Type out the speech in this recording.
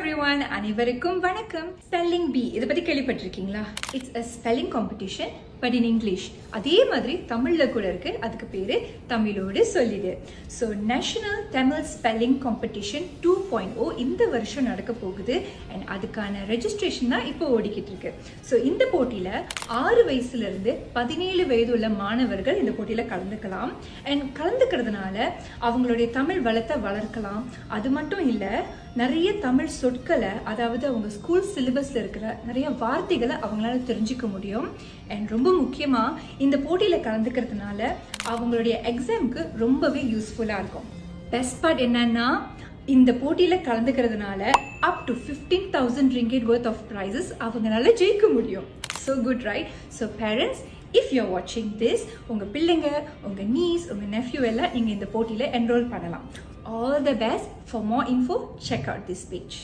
everyone, அனைவருக்கும் வணக்கம். Spelling B இதை பத்தி கேள்விப்பட்டிருக்கீங்களா? It's a spelling competition but in English. அதே மாதிரி தமிழ்ல கூட இருக்கு. அதுக்கு பேரு தமிழோடு சொல்லிடு. So national Tamil spelling competition 2.0 இந்த வருஷம் நடக்க போகுது. அண்ட் அதுக்கான ரெஜிஸ்ட்ரேஷன் தான் இப்போ ஓடிக்கிட்டு இருக்கு. ஸோ இந்த போட்டியில 6 வயசுல இருந்து 17 வயது உள்ள மாணவர்கள் இந்த போட்டியில கலந்துக்கலாம். அண்ட் கலந்துக்கிறதுனால அவங்களுடைய தமிழ் வளத்தை வளர்க்கலாம். அது மட்டும் இல்ல, நிறைய தமிழ் சொற்களை, அதாவது அவங்க ஸ்கூல் சிலபஸ்ல இருக்கிற நிறைய வார்த்தைகளை அவங்களால தெரிஞ்சுக்க முடியும். அண்ட் ரொம்ப முக்கியமா இந்த போட்டியில கலந்துக்கிறதுனால அவங்களுடைய எக்ஸாம்க்கு ரொம்பவே யூஸ்ஃபுல்லா இருக்கும். பெஸ்ட் பார்ட் என்னன்னா, இந்த போட்டியில கலந்துக்கிறதுனால up to 15,000 ringgit worth of prizes அவங்களால ஜெயிக்க முடியும். So good, right? So parents, if you're watching this, உங்க பிள்ளைங்க, உங்க niece, உங்க nephew எல்லாம் நீங்க இந்த போட்டியில enroll பண்ணலாம். All the best. For more info, check out this page.